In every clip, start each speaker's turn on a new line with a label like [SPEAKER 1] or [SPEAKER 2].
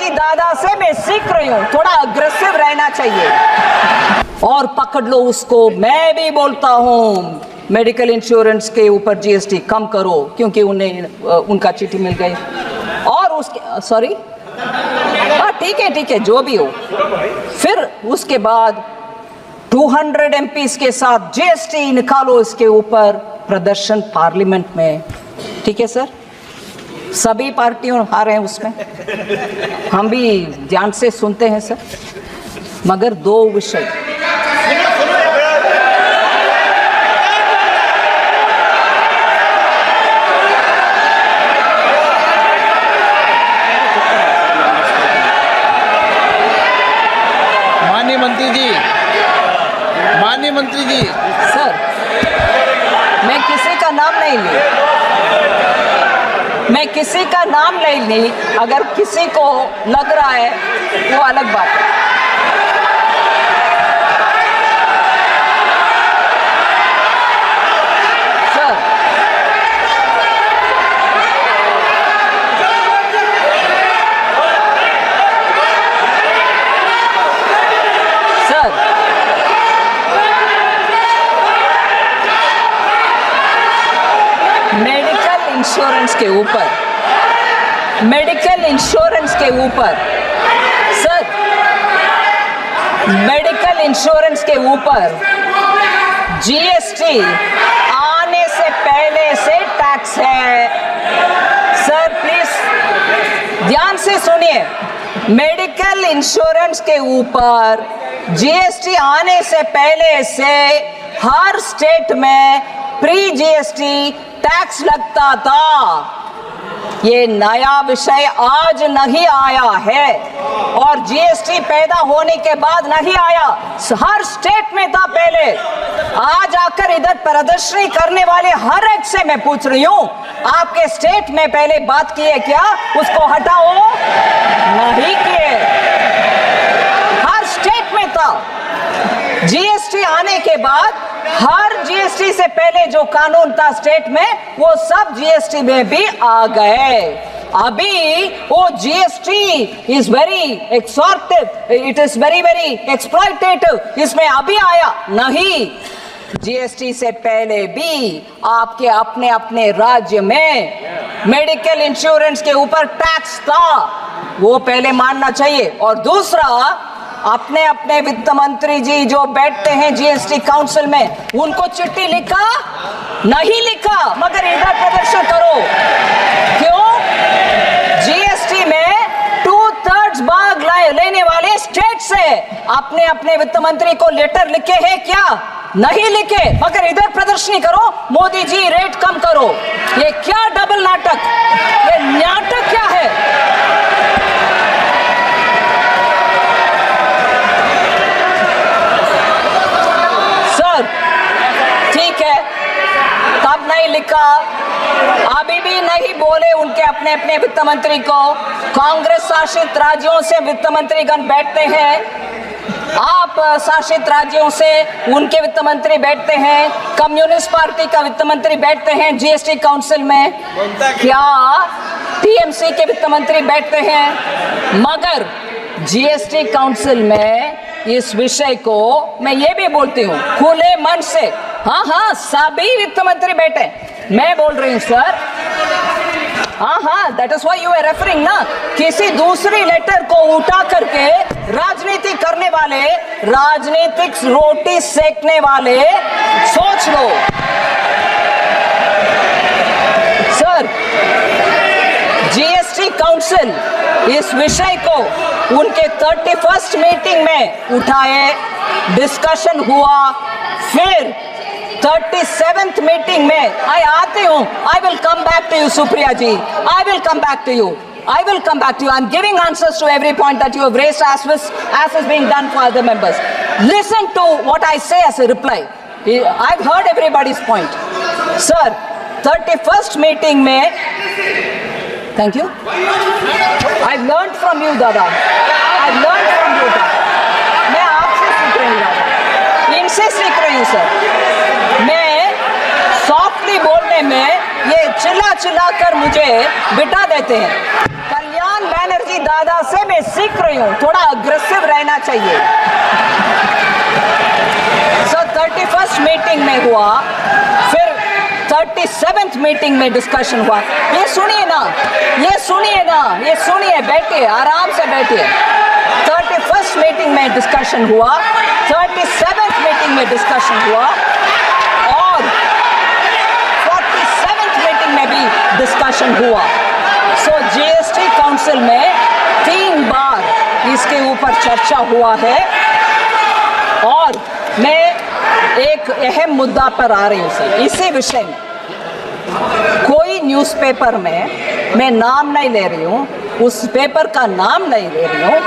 [SPEAKER 1] बनर्जी दादा से मैं सीख रही हूँ, थोड़ा अग्रेसिव रहना चाहिए। और पकड़ लो उसको। मैं भी बोलता हूँ मेडिकल इंश्योरेंस के ऊपर जीएसटी कम करो, क्योंकि उन्हें उनका चिट्ठी मिल गई। और उसके सॉरी, हाँ ठीक है जो भी हो। फिर उसके बाद 200 MPs के साथ जीएसटी निकालो इसके ऊपर, प्रदर्शन पार्लियामेंट में। ठीक है सर, सभी पार्टियों हारे हैं उसमें, हम भी ध्यान से सुनते हैं सर। मगर दो विषय,
[SPEAKER 2] माननीय मंत्री जी
[SPEAKER 1] सर, मैं किसी का नाम नहीं ली, मैं किसी का नाम नहीं ली। अगर किसी को लग रहा है वो अलग बात है। सर, मेडिकल इंश्योरेंस के ऊपर, मेडिकल इंश्योरेंस के ऊपर सर, मेडिकल इंश्योरेंस के ऊपर जीएसटी आने से पहले से टैक्स है। सर प्लीज ध्यान से सुनिए, मेडिकल इंश्योरेंस के ऊपर जीएसटी आने से पहले से हर स्टेट में प्री जीएसटी टैक्स लगता था। ये नया विषय आज नहीं आया है और जीएसटी पैदा होने के बाद नहीं आया, हर स्टेट में था पहले। आज आकर इधर प्रदर्शनी करने वाले हर एक से मैं पूछ रही हूँ, आपके स्टेट में पहले बात किए क्या? उसको हटाओ, नहीं किए। हर स्टेट में था। जीएसटी आने के बाद हर जीएसटी से पहले जो कानून था स्टेट में, वो सब जीएसटी में भी आ गए। अभी वो GST is very extortive, it is very very exploitative, इसमें अभी आया नहीं। जीएसटी से पहले भी आपके अपने अपने राज्य में मेडिकल इंश्योरेंस के ऊपर टैक्स था, वो पहले मानना चाहिए। और दूसरा, अपने अपने वित्त मंत्री जी जो बैठते हैं जीएसटी काउंसिल में, उनको चिट्ठी लिखा नहीं लिखा, मगर इधर प्रदर्शन करो। क्यों? जीएसटी में 2/3 भाग लेने वाले स्टेट से अपने अपने वित्त मंत्री को लेटर लिखे हैं क्या? नहीं लिखे, मगर इधर प्रदर्शनी करो, मोदी जी रेट कम करो। ये क्या डबल नाटक, ये नाटक क्या है? ठीक है, तब नहीं लिखा, अभी भी नहीं बोले उनके अपने अपने वित्त मंत्री को। कांग्रेस शासित राज्यों से वित्त मंत्रीगण बैठते हैं, आप शासित राज्यों से उनके वित्त मंत्री बैठते हैं, कम्युनिस्ट पार्टी का वित्त मंत्री बैठते हैं जीएसटी काउंसिल में, क्या टीएमसी के वित्त मंत्री बैठते हैं? मगर जीएसटी काउंसिल में इस विषय को मैं ये भी बोलती हूँ खुले मन से, हाँ सभी वित्त मंत्री बैठे। मैं बोल रही हूँ सर, हाँ that is why you are referring ना, किसी दूसरी लेटर को उठा करके राजनीति करने वाले, राजनीतिक रोटी सेकने वाले, सोच लो सर। जीएसटी काउंसिल इस विषय को उनके 31st मीटिंग में उठाए, डिस्कशन हुआ, फिर 37th मीटिंग में आती हूँ। I will come back to you Supriya ji, I will come back to you, I will come back to you. I am giving answers to every point that you have raised as is being done for other members. Listen to what I say as a reply. I've heard everybody's point. Sir, 31st meeting में, thank you. I've learned from you, Dada. I've learned from you, Dada. मैं आपसे सीख रही हूँ दादा, इनसे सीख रही हूँ सर। मैं सॉफ्टली बोलने में ये चिल्ला चिल्ला कर मुझे बिठा देते हैं। कल्याण बनर्जी दादा से मैं सीख रही हूँ, थोड़ा अग्रेसिव रहना चाहिए। सो 31st मीटिंग में हुआ, फिर 37th मीटिंग में डिस्कशन हुआ। ये सुनिए ना, ये सुनिए ना, ये सुनिए, बैठिए, आराम से बैठिए। 31st मीटिंग में डिस्कशन हुआ, 37th मीटिंग में डिस्कशन हुआ और 47th मीटिंग में भी डिस्कशन हुआ। सो जीएसटी काउंसिल में 3 बार इसके ऊपर चर्चा हुआ है और मैं एक अहम मुद्दा पर आ रही हूँ सर, इसी विषय में। कोई न्यूज़पेपर में मैं नाम नहीं ले रही हूँ, उस पेपर का नाम नहीं ले रही हूँ,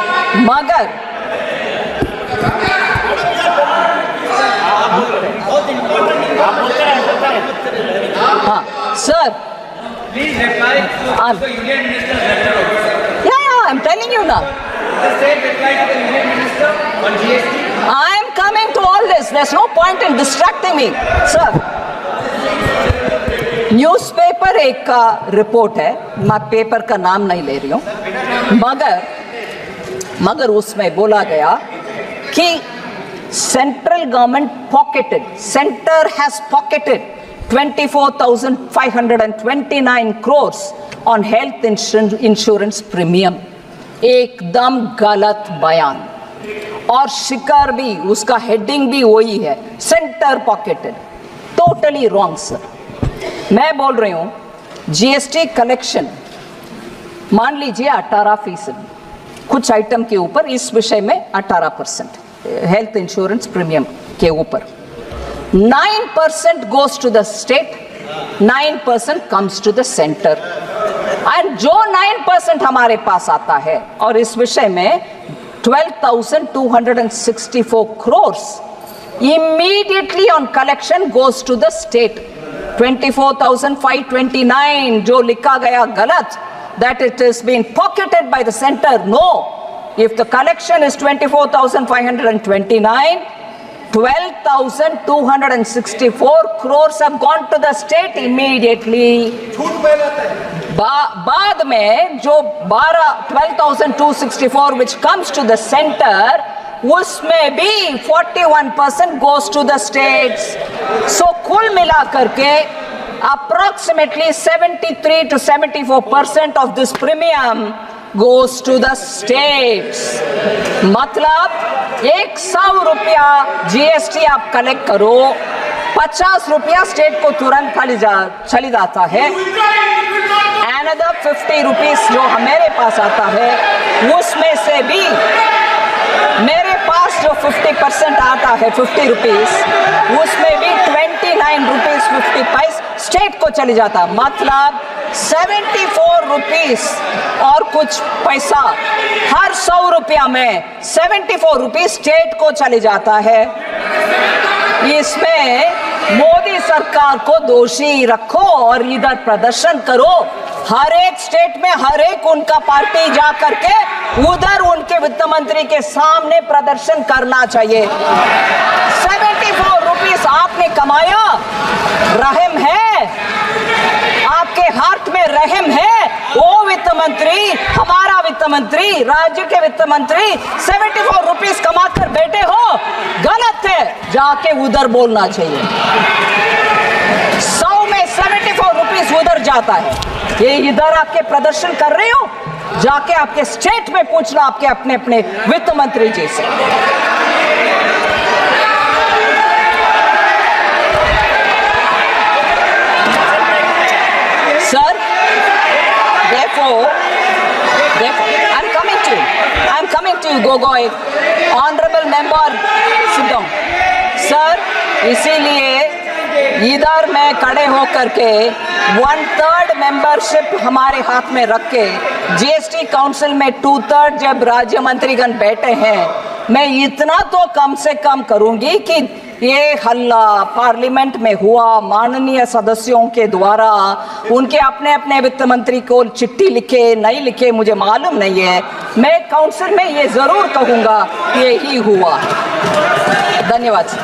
[SPEAKER 1] मगर हाँ sir,
[SPEAKER 2] Please reply to the Union Minister's letter.
[SPEAKER 1] yeah, I'm telling you now.
[SPEAKER 2] The same reply to the Union Minister on GST.
[SPEAKER 1] I am coming to all this. There's no point in distracting me, sir. Newspaper एक का report है, मैं paper का नाम नहीं ले रही हूँ, मगर उसमें बोला गया कि central government pocketed, centre has pocketed 24,529 crores on health insurance premium। एकदम गलत बयान, और शिकार भी, उसका हेडिंग भी वही है, centre pocketed, totally wrong sir. मैं बोल रही हूं जीएसटी कलेक्शन मान लीजिए 18%, कुछ आइटम के ऊपर, इस विषय में 18% हेल्थ इंश्योरेंस प्रीमियम के ऊपर, 9% goes to the state, 9% comes to the center, and जो 9% हमारे पास आता है, और इस विषय में 12,264 crores immediately on collection goes to the state। 24,529 जो लिखा गया गलत, that it is being pocketed by the center, no, if the collection is 24,529, 12,264 crores have gone to the state immediately। बाद में जो 12,264 which comes to the center, उसमें भी 41% goes to the states। So कुल मिला करके approximately 73 to 74% of this premium goes to the states। मतलब 100 रुपया जीएसटी आप कलेक्ट करो, 50 रुपया स्टेट को तुरंत चली जाता है, another 50 रुपीस जो हमारे पास आता है, उसमें से भी मेरे पास जो 50% आता है 50 रुपीस, उसमें भी 29 रुपीस 50 पैसे स्टेट को चली जाता, मतलब 74 रुपीस और कुछ पैसा हर 100 रुपया में 74 रुपीस स्टेट को चले जाता है। इसमें मोदी सरकार को दोषी रखो और इधर प्रदर्शन करो, हर एक स्टेट में हर एक उनका पार्टी जा करके उधर उनके वित्त मंत्री के सामने प्रदर्शन करना चाहिए। 74 रुपीस आपने कमाया, रहम है आपके हाथ में, रहम है, वो वित्त मंत्री, हमारा वित्त मंत्री, राज्य के वित्त मंत्री 74 रुपीस कमा कर बैठे हो, गलत है, जाके उधर बोलना चाहिए। 100 में 74 रुपीस उधर जाता है, ये इधर आपके प्रदर्शन कर रहे हो, जाके आपके स्टेट में पूछना आपके अपने अपने वित्त मंत्री जी से। Sir, therefore, I'm coming to you, Gogoi, honorable member, sit down. Sir, इसीलिए इधर मैं खड़े होकर के 1/3 मेंबरशिप हमारे हाथ में रख के जीएसटी काउंसिल में 2/3 जब राज्य मंत्रीगण बैठे हैं, मैं इतना तो कम से कम करूंगी कि ये हल्ला पार्लियामेंट में हुआ, माननीय सदस्यों के द्वारा उनके अपने अपने वित्त मंत्री को चिट्ठी लिखे नहीं लिखे मुझे मालूम नहीं है, मैं काउंसिल में ये जरूर कहूंगा यही हुआ। धन्यवाद।